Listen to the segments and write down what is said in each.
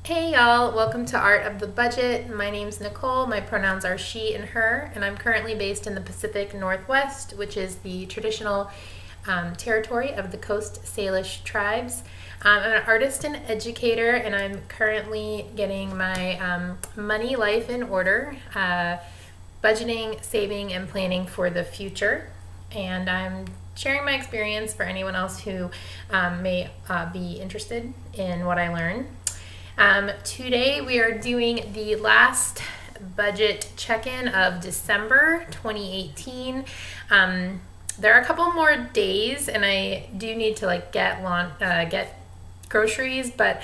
Hey y'all, welcome to Art of the Budget. My name's Nicole, my pronouns are she and her, and I'm currently based in the Pacific Northwest, which is the traditional territory of the Coast Salish tribes. I'm an artist and educator, and I'm currently getting my money life in order, budgeting, saving, and planning for the future. And I'm sharing my experience for anyone else who may be interested in what I learn. Today we are doing the last budget check-in of December 2018. There are a couple more days, and I do need to get groceries, but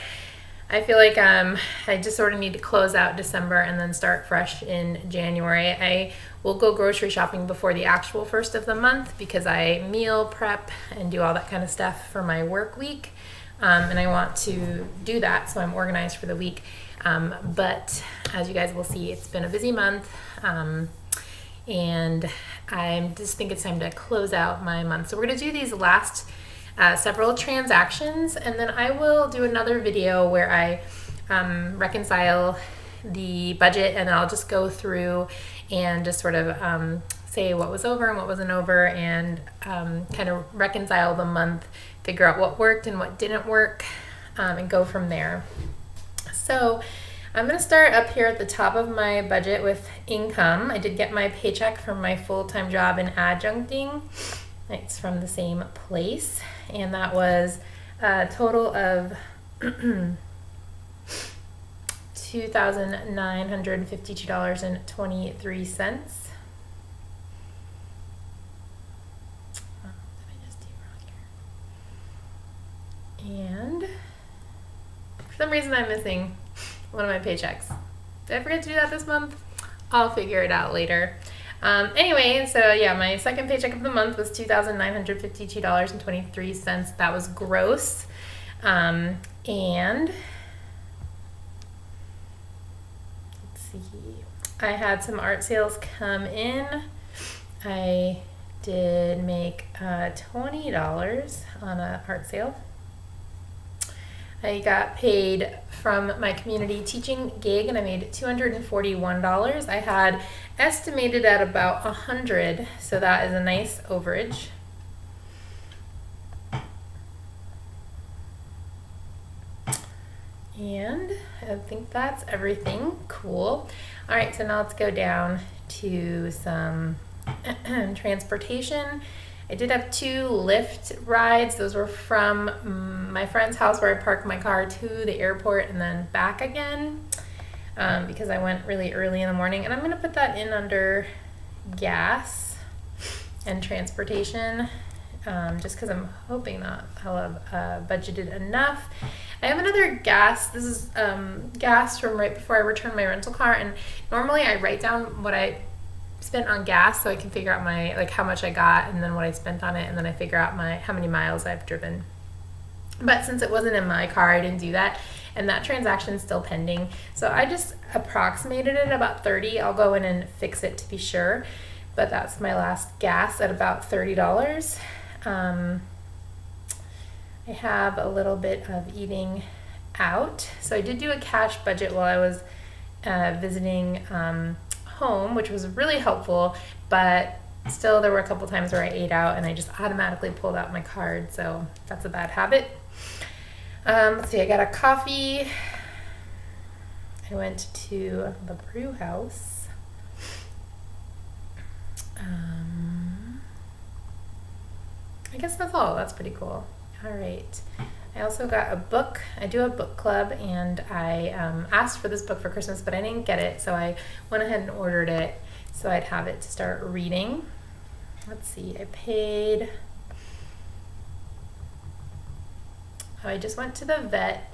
I feel like I just sort of need to close out December and then start fresh in January. I will go grocery shopping before the actual first of the month because I meal prep and do all that kind of stuff for my work week. And I want to do that, so I'm organized for the week. But as you guys will see, it's been a busy month, and I just think it's time to close out my month. So we're going to do these last several transactions, and then I will do another video where I reconcile the budget, and I'll just go through and just sort of say what was over and what wasn't over, and kind of reconcile the month, figure out what worked and what didn't work, and go from there. So I'm going to start up here at the top of my budget with income. I did get my paycheck from my full-time job in adjuncting. It's from the same place, and that was a total of $2,952.23. And for some reason I'm missing one of my paychecks. Did I forget to do that this month? I'll figure it out later. Anyway, so yeah, my second paycheck of the month was $2,952.23. That was gross. And let's see, I had some art sales come in. I did make $20 on an art sale. I got paid from my community teaching gig, and I made $241. I had estimated at about $100, so that is a nice overage. And I think that's everything. Cool. All right, so now let's go down to some transportation. I did have 2 Lyft rides. Those were from my friend's house where I parked my car to the airport and then back again, because I went really early in the morning. And I'm going to put that in under gas and transportation, just because I'm hoping that I'll have budgeted enough. I have another gas. This is gas from right before I returned my rental car, and normally I write down what I spent on gas so I can figure out my how much I got and then what I spent on it, and then I figure out how many miles I've driven. But since it wasn't in my car, I didn't do that, and that transaction's still pending. So I just approximated it about 30. I'll go in and fix it to be sure, but that's my last gas at about $30. I have a little bit of eating out. So I did do a cash budget while I was visiting home, which was really helpful, but still there were a couple times where I ate out and I just automatically pulled out my card, so that's a bad habit. Let's see, I got a coffee. I went to the brew house. I guess that's all. That's pretty cool. All right. I also got a book. I do a book club, and I asked for this book for Christmas, but I didn't get it, so I went ahead and ordered it so I'd have it to start reading. Let's see, I just went to the vet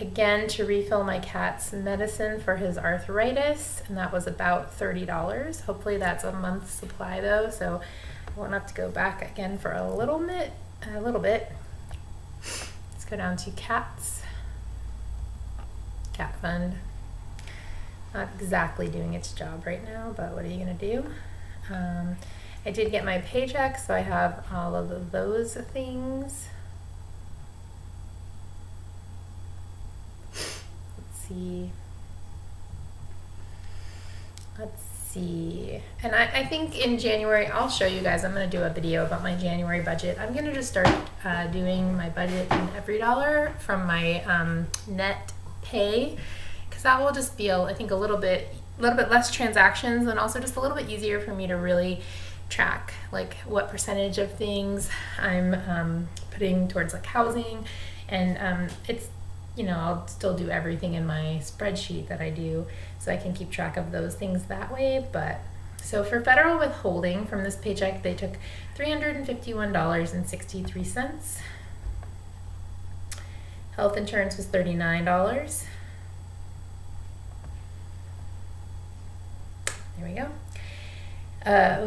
again to refill my cat's medicine for his arthritis, and that was about $30. Hopefully that's a month's supply though, so I won't have to go back again for a little bit. Go down to cats. Cat fund. Not exactly doing its job right now, but what are you gonna do? I did get my paycheck, so I have all of those things. Let's see. Let's see. And I think in January, I'll show you guys, I'm going to do a video about my January budget. I'm going to just start doing my budget in EveryDollar from my net pay, because that will just be, I think, a little bit less transactions, and also just a little bit easier for me to really track like what percentage of things I'm putting towards like housing, and it's, you know, I'll still do everything in my spreadsheet that I do, so I can keep track of those things that way. But so for federal withholding from this paycheck, they took $351.63. Health insurance was $39. There we go.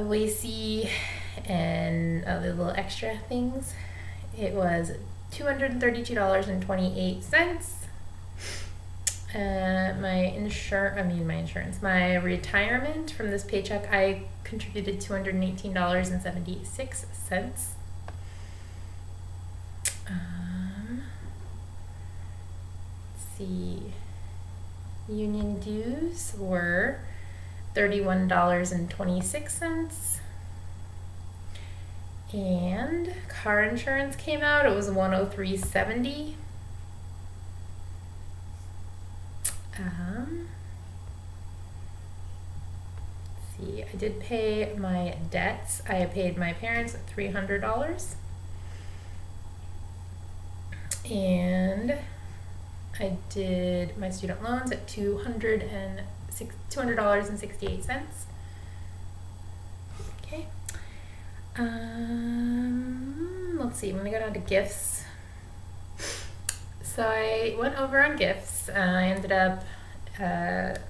Lacey and other little extra things, it was $232.28. My retirement from this paycheck, I contributed $218.76. Let's see. Union dues were $31.26. And car insurance came out, it was $103.70. Let's see, I did pay my debts. I paid my parents $300. And I did my student loans at $200.68. Okay. Let's see, I'm gonna go down to gifts. So I went over on gifts. I ended up,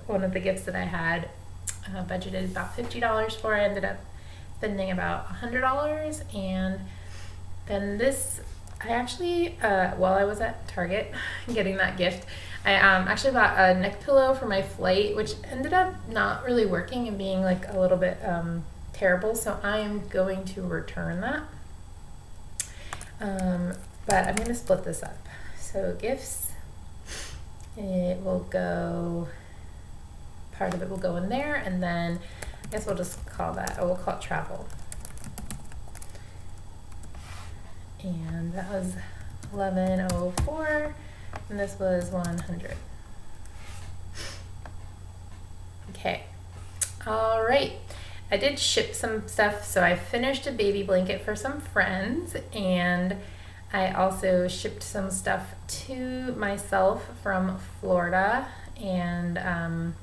one of the gifts that I had budgeted about $50 for, I ended up spending about $100. And then this, I actually, while I was at Target getting that gift, I actually bought a neck pillow for my flight, which ended up not really working and being like a little bit terrible. So I am going to return that. But I'm going to split this up. So gifts, it will go, part of it will go in there, and then I guess we'll just call that, we'll call it travel. And that was $11.04, and this was $100. Okay, all right. I did ship some stuff, so I finished a baby blanket for some friends, and I also shipped some stuff to myself from Florida, and I'm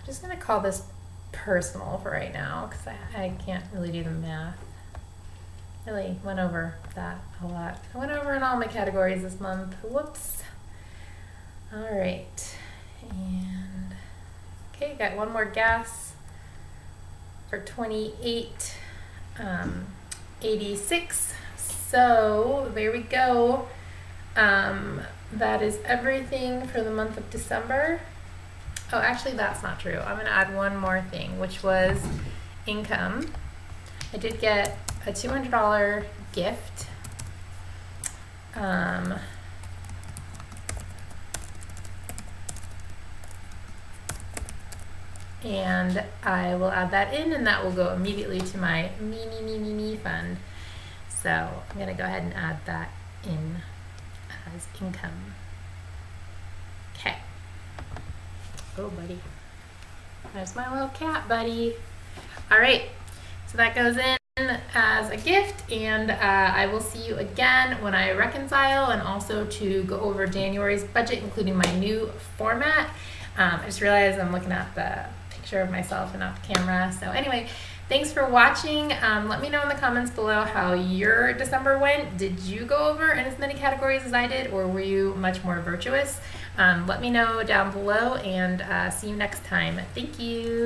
just gonna call this personal for right now because I can't really do the math. Really went over that a lot. I went over in all my categories this month. Whoops. All right, and okay, got one more gas for $28.86. So there we go. That is everything for the month of December. Oh, actually that's not true. I'm gonna add one more thing, which was income. I did get a $200 gift. And I will add that in, and that will go immediately to my me fund. So I'm gonna go ahead and add that in as income. Okay. Oh, buddy. There's my little cat, buddy. All right, so that goes in as a gift, and I will see you again when I reconcile, and also to go over January's budget, including my new format. I just realized I'm looking at the picture of myself and not the camera. So anyway, thanks for watching. Let me know in the comments below how your December went. Did you go over in as many categories as I did, or were you much more virtuous? Let me know down below, and see you next time. Thank you.